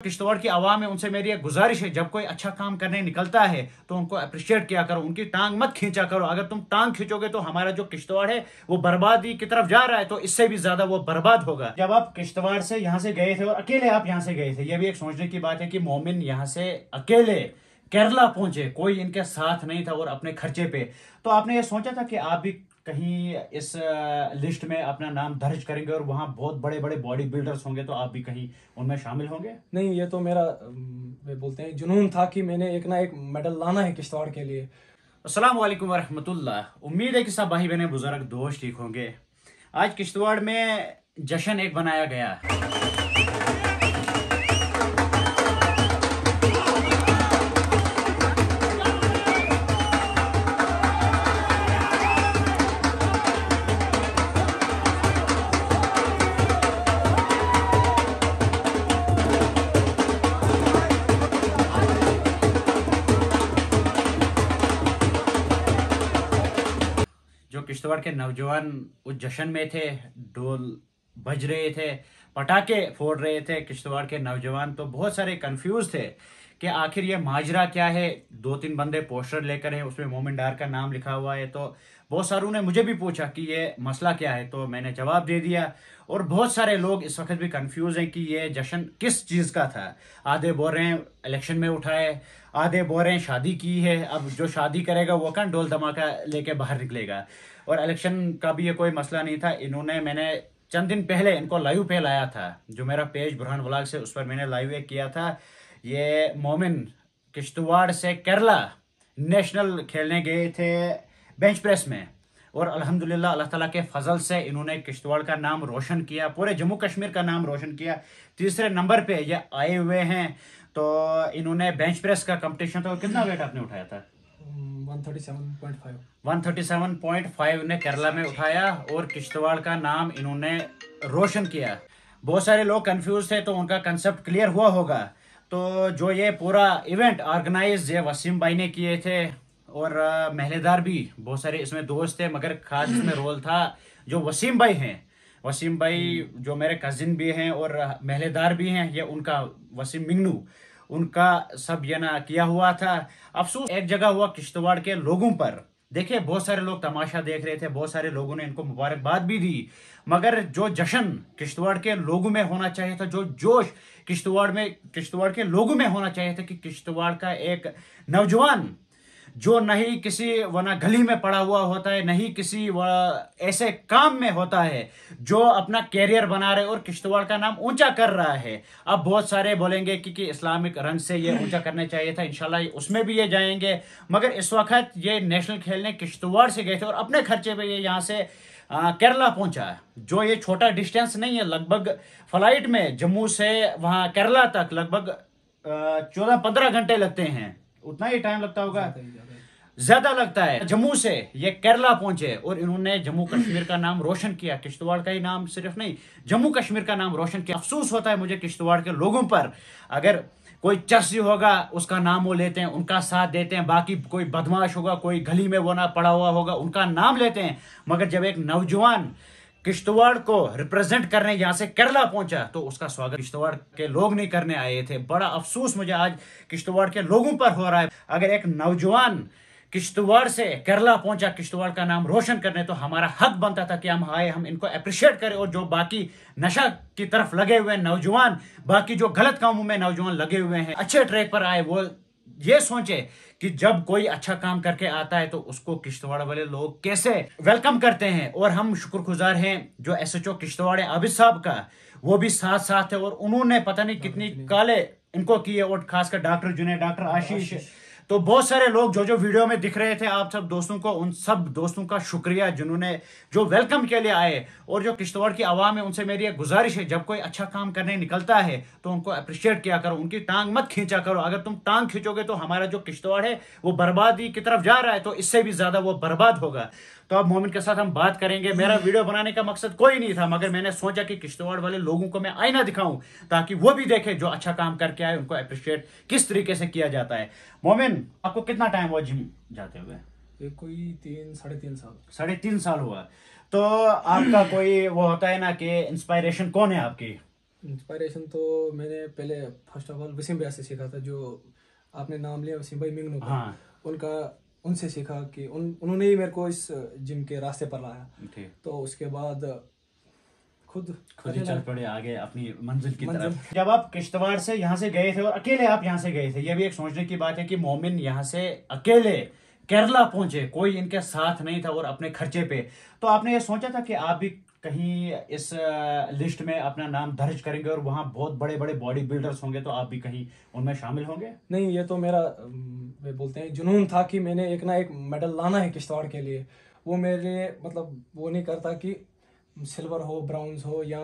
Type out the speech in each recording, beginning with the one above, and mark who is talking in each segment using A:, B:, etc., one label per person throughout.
A: किश्तवाड़ की आवाम है उनसे मेरी एक गुजारिश है, जब कोई अच्छा काम करने निकलता है तो उनको अप्रिशिएट किया करो, उनकी टांग मत खींचा करो। अगर तुम टांग खींचोगे तो हमारा जो किश्तवाड़ है वो बर्बादी की तरफ जा रहा है, तो इससे भी ज्यादा वो बर्बाद होगा। जब आप किश्तवाड़ से यहाँ से गए थे और अकेले आप यहाँ से गए थे, ये भी एक सोचने की बात है कि मोमिन यहाँ से अकेले केरला पहुंचे, कोई इनके साथ नहीं था और अपने खर्चे पे। तो आपने ये सोचा था कि आप भी कहीं इस लिस्ट में अपना नाम दर्ज करेंगे और वहां बहुत बड़े बड़े बॉडी बिल्डर्स होंगे, तो आप भी कहीं उनमें शामिल होंगे?
B: नहीं, ये तो मेरा वे बोलते हैं जुनून था कि मैंने एक ना एक मेडल लाना है किश्तवाड़ के लिए।
A: अस्सलाम वालेकुम वरहमतुल्लाह। उम्मीद है कि सब भाई बहने बुजुर्ग दोस्त ठीक होंगे। आज किश्तवाड़ में जश्न एक बनाया गया। जो किश्तवाड़ के नौजवान उस जश्न में थे, ढोल बज रहे थे, पटाखे फोड़ रहे थे, किश्तवाड़ के नौजवान तो बहुत सारे कंफ्यूज थे कि आखिर ये माजरा क्या है। दो तीन बंदे पोस्टर लेकर हैं, उसमें मोमिन डार का नाम लिखा हुआ है। तो बहुत सारों ने मुझे भी पूछा कि ये मसला क्या है, तो मैंने जवाब दे दिया। और बहुत सारे लोग इस वक्त भी कंफ्यूज हैं कि ये जश्न किस चीज का था। आधे बोल रहे हैं इलेक्शन में उठाए, आधे बोल रहे हैं शादी की है। अब जो शादी करेगा वो कौन ढोल धमाका लेके बाहर निकलेगा। और इलेक्शन का भी ये कोई मसला नहीं था। मैंने चंद दिन पहले इनको लाइव पे लाया था, जो मेरा पेज बुरहान व्लॉग से, उस पर मैंने लाइव एक किया था। ये मोमिन किश्तवाड़ से केरला नेशनल खेलने गए थे बेंच प्रेस में, और अल्हम्दुलिल्लाह अल्लाह ताला के फजल से इन्होंने किश्तवाड़ का नाम रोशन किया, पूरे जम्मू कश्मीर का नाम रोशन किया। तीसरे नंबर पे ये आए हुए हैं। तो इन्होंने बेंच प्रेस का कंपटीशन, तो कितना वेट आपने उठाया था?
B: 137.5
A: 137.5 ने केरला में उठाया और किश्तवाड़ का नाम इन्होंने रोशन किया। बहुत सारे लोग कंफ्यूज थे, तो उनका कंसेप्ट क्लियर हुआ होगा। तो जो ये पूरा इवेंट ऑर्गेनाइज ये वसीम भाई ने किए थे, और महलेदार भी बहुत सारे इसमें दोस्त थे, मगर खास इसमें रोल था जो वसीम भाई हैं। वसीम भाई जो मेरे कजिन भी हैं और महलेदार भी हैं, ये उनका वसीम मिंगनू, उनका सब ये ना किया हुआ था। अफसोस एक जगह हुआ किश्तवाड़ के लोगों पर। देखिए बहुत सारे लोग तमाशा देख रहे थे, बहुत सारे लोगों ने इनको मुबारकबाद भी दी, मगर जो जश्न किश्तवाड़ के लोगों में होना चाहिए था, जो जोश किश्तवाड़ के लोगों में होना चाहिए था, कि किश्तवाड़ का एक नौजवान जो नहीं किसी वना गली में पड़ा हुआ होता है, नहीं किसी ऐसे काम में होता है, जो अपना कैरियर बना रहे और किश्तवाड़ का नाम ऊंचा कर रहा है। अब बहुत सारे बोलेंगे कि इस्लामिक रंग से ये ऊंचा करना चाहिए था, इंशाल्लाह उसमें भी ये जाएंगे। मगर इस वक्त ये नेशनल खेलने किश्तवाड़ से गए थे और अपने खर्चे पे ये यहाँ से केरला पहुंचा, जो ये छोटा डिस्टेंस नहीं है। लगभग फ्लाइट में जम्मू से वहां केरला तक लगभग 14-15 घंटे लगते हैं, उतना ही टाइम लगता होगा, ज्यादा लगता है। जम्मू से ये केरला पहुंचे और इन्होंने जम्मू कश्मीर का नाम रोशन किया। किश्तवाड़ का ही नाम सिर्फ नहीं, जम्मू कश्मीर का नाम रोशन किया। अफसोस होता है मुझे किश्तवाड़ के लोगों पर, अगर कोई चर्सी होगा उसका नाम वो लेते हैं, उनका साथ देते हैं, बाकी कोई बदमाश होगा, कोई गली में वो ना पड़ा हुआ होगा, उनका नाम लेते हैं। मगर जब एक नौजवान किश्तवाड़ को रिप्रेजेंट करने यहां से केरला पहुंचा, तो उसका स्वागत किश्तवाड़ के लोग नहीं करने आए थे। बड़ा अफसोस मुझे आज किश्तवाड़ के लोगों पर हो रहा है। अगर एक नौजवान किश्तवाड़ से केरला पहुंचा किश्तवाड़ का नाम रोशन करने, तो हमारा हक बनता था कि हम आए, हम इनको अप्रिशिएट करें। और जो बाकी नशा की तरफ लगे हुए नौजवान, बाकी जो गलत कामों में नौजवान लगे हुए हैं, अच्छे ट्रैक पर आए, वो ये सोचे कि जब कोई अच्छा काम करके आता है तो उसको किश्तवाड़ वाले लोग कैसे वेलकम करते हैं। और हम शुक्रगुजार हैं जो एसएचओ किश्तवाड़ आबिद साहब का, वो भी साथ साथ है, और उन्होंने पता नहीं कितनी काले इनको किए, और खासकर डॉक्टर जुनैद, डॉक्टर आशीष, तो बहुत सारे लोग जो वीडियो में दिख रहे थे, आप सब दोस्तों को, उन सब दोस्तों का शुक्रिया जिन्होंने जो वेलकम के लिए आए। और जो किश्तवाड़ की आवाम है उनसे मेरी एक गुजारिश है, जब कोई अच्छा काम करने निकलता है तो उनको अप्रिशिएट किया करो, उनकी टांग मत खींचा करो। अगर तुम टांग खींचोगे तो हमारा जो किश्तवाड़ है वो बर्बादी की तरफ जा रहा है, तो इससे भी ज्यादा वो बर्बाद होगा। तो अब मोमिन के साथ हम बात करेंगे। मेरा वीडियो बनाने का मकसद कोई नहीं था, मगर मैंने सोचा कि किश्तवाड़ वाले लोगों को मैं आईना दिखाऊं, ताकि वो भी देखे जो अच्छा काम करके आए, उनको अप्रिशिएट किस तरीके से किया जाता है। मोमिन, आपको कितना टाइम हुआ जिम जाते हुए?
B: ये कोई 3-3.5 साल।
A: 3.5 साल हुआ। तो आपका कोई वो होता है ना कि इंस्पायरेशन कौन है आपकी?
B: इंस्पायरेशन तो मैंने पहले फर्स्ट ऑफ ऑल वसीम भैया से सीखा था, जो आपने नाम लिया वसीम भाई मिंगनू का।
A: हाँ
B: उनका उनसे सीखा कि उन्होंने ही मेरे को इस जिम के रास्ते पर लाया।
A: ठीक।
B: तो उसके बाद खुद
A: ही चल पड़े आगे अपनी मंजिल की तरफ। जब आप किश्तवाड़ से यहाँ से गए थे और अकेले आप यहाँ से गए थे, ये भी एक सोचने की बात है कि मोमिन यहाँ से अकेले केरला पहुंचे, कोई इनके साथ नहीं था और अपने खर्चे पे। तो आपने ये सोचा था कि आप भी कहीं इस लिस्ट में अपना नाम दर्ज करेंगे और वहाँ बहुत बड़े बड़े बॉडी बिल्डर्स होंगे, तो आप भी कहीं उनमें शामिल होंगे?
B: नहीं, ये तो मेरा वे बोलते हैं जुनून था कि मैंने एक ना एक मेडल लाना है किश्तवाड़ के लिए। वो मेरे मतलब वो नहीं करता कि सिल्वर हो, ब्राउन्स हो या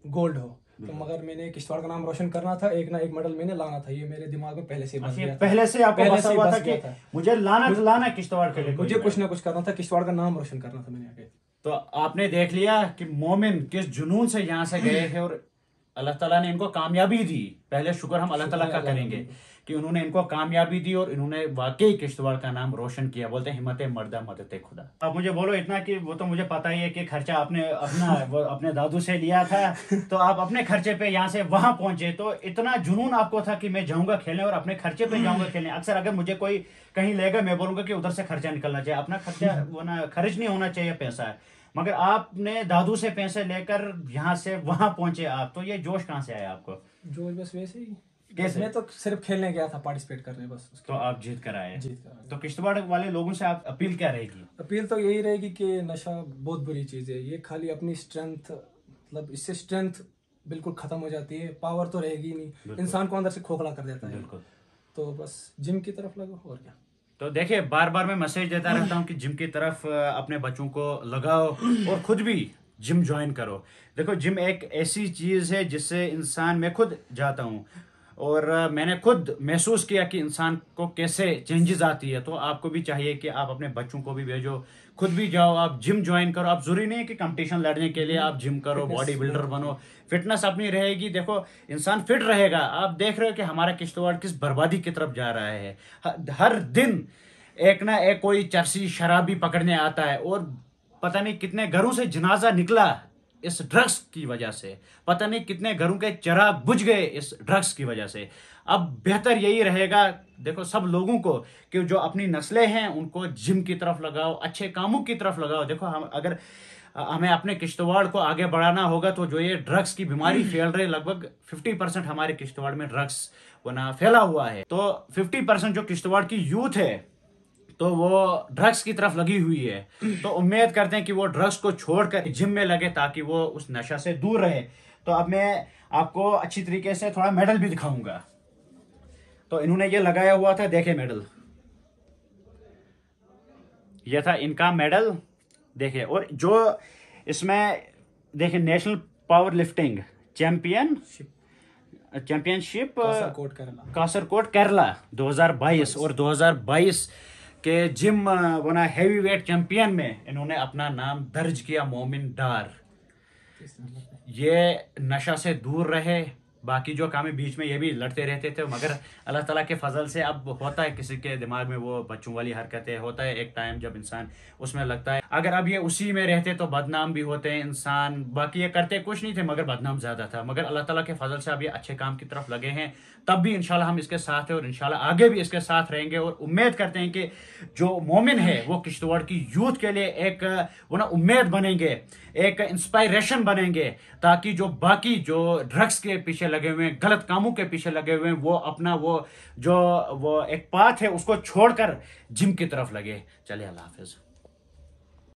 B: गोल्ड हो, तो मगर मैंने किश्तवाड़ का नाम रोशन करना था, एक ना एक मेडल मैंने लाना था। ये मेरे दिमाग में पहले से बस गया था।
A: पहले से आपको बसा हुआ था कि मुझे लाना किश्तवाड़ के लिए,
B: मुझे कुछ ना कुछ करना था, किश्तवाड़ का नाम रोशन करना था मैंने आगे।
A: तो आपने देख लिया कि मोमिन किस जुनून से यहाँ से गए थे और अल्लाह ताला ने इनको कामयाबी दी। पहले शुक्र हम अल्लाह ताला का करेंगे कि उन्होंने इनको कामयाबी दी और इन्होंने वाकई किश्तवाड़ का नाम रोशन किया। बोलते हैं हिम्मत मर्दा मदद खुदा। अब मुझे बोलो इतना कि वो तो मुझे पता ही है कि खर्चा आपने अपने दादू से लिया था, तो आप अपने खर्चे पे यहाँ से वहां पहुंचे, तो इतना जुनून आपको था कि मैं जाऊंगा खेलने और अपने खर्चे पे जाऊंगा खेलने। अक्सर अगर मुझे कोई कहीं लेगा, मैं बोलूंगा कि उधर से खर्चा निकलना चाहिए, अपना खर्चा वो ना खर्च नहीं होना चाहिए पैसा है। मगर आपने दादू से पैसे लेकर यहाँ से वहां पहुंचे आप, तो ये जोश कहाँ से आया आपको?
B: जोश बस वैसे ही,
A: कैसे?
B: मैं तो सिर्फ खेलने गया था, पार्टिसिपेट करने बस।
A: तो आप जीत कर आए? तो किश्तवाड़ वाले लोगों से आप अपील क्या रहेगी?
B: अपील तो यही रहेगी कि नशा बहुत बुरी चीज है। ये खाली अपनी स्ट्रेंथ, मतलब इससे स्ट्रेंथ बिल्कुल खत्म हो जाती है, पावर तो रहेगी नहीं, इंसान को अंदर से खोखला कर देता है। तो बस जिम की तरफ लगो और क्या।
A: तो देखिए, बार बार मैं मैसेज देता रहता हूँ कि जिम की तरफ अपने बच्चों को लगाओ और खुद भी जिम ज्वाइन करो। देखो, जिम एक ऐसी चीज है जिससे इंसान, मैं खुद जाता हूँ और मैंने खुद महसूस किया कि इंसान को कैसे चेंजेस आती है। तो आपको भी चाहिए कि आप अपने बच्चों को भी भेजो, खुद भी जाओ, आप जिम ज्वाइन करो। आप जरूरी नहीं है कि कंपटीशन लड़ने के लिए आप जिम करो, बॉडी बिल्डर बनो, फिटनेस अपनी रहेगी। देखो, इंसान फिट रहेगा। आप देख रहे हो कि हमारा किश्तवाड़ किस बर्बादी की तरफ जा रहा है। हर दिन एक ना एक कोई चरसी शराबी पकड़ने आता है और पता नहीं कितने घरों से जनाजा निकला इस ड्रग्स की वजह से, पता नहीं कितने घरों के चिराग बुझ गए इस ड्रग्स की वजह से। अब बेहतर यही रहेगा, देखो, सब लोगों को कि जो अपनी नस्लें हैं उनको जिम की तरफ लगाओ, अच्छे कामों की तरफ लगाओ। देखो, हम अगर हमें अपने किश्तवाड़ को आगे बढ़ाना होगा तो जो ये ड्रग्स की बीमारी फैल रही है, लगभग 50% हमारे किश्तवाड़ में ड्रग्स वना फैला हुआ है। तो 50% जो किश्तवाड़ की यूथ है तो वो ड्रग्स की तरफ लगी हुई है। तो उम्मीद करते हैं कि वो ड्रग्स को छोड़कर जिम में लगे ताकि वो उस नशा से दूर रहे। तो अब मैं आपको अच्छी तरीके से थोड़ा मेडल भी दिखाऊंगा। तो इन्होंने ये लगाया हुआ था, देखे मेडल, ये था इनका मेडल, देखे। और जो इसमें देखे, national power lifting championship Kasaragod Kerala 2022 और 2022 के जिम वना हैवी वेट चैंपियन में इन्होंने अपना नाम दर्ज किया, मोमिन डार। ये नशा से दूर रहे, बाकी जो काम है बीच में ये भी लड़ते रहते थे, मगर अल्लाह ताला के फजल से अब होता है किसी के दिमाग में वो बच्चों वाली हरकतें, होता है एक टाइम जब इंसान उसमें लगता है। अगर अब ये उसी में रहते तो बदनाम भी होते हैं इंसान। बाकी ये करते कुछ नहीं थे मगर बदनाम ज्यादा था। मगर अल्लाह ताला के फजल से अब ये अच्छे काम की तरफ लगे हैं, तब भी इंशाल्लाह हम इसके साथ हैं और इंशाल्लाह आगे भी इसके साथ रहेंगे। और उम्मीद करते हैं कि जो मोमिन है वो किश्तवाड़ की यूथ के लिए एक वो ना उम्मीद बनेंगे, एक इंस्पायरेशन बनेंगे, ताकि जो बाकी जो ड्रग्स के पीछे लगे हुए हैं, गलत कामों के पीछे लगे हुए हैं, वो अपना वो एक पाथ है उसको छोड़कर जिम की तरफ लगे। चलिए, अल्लाह हाफिज।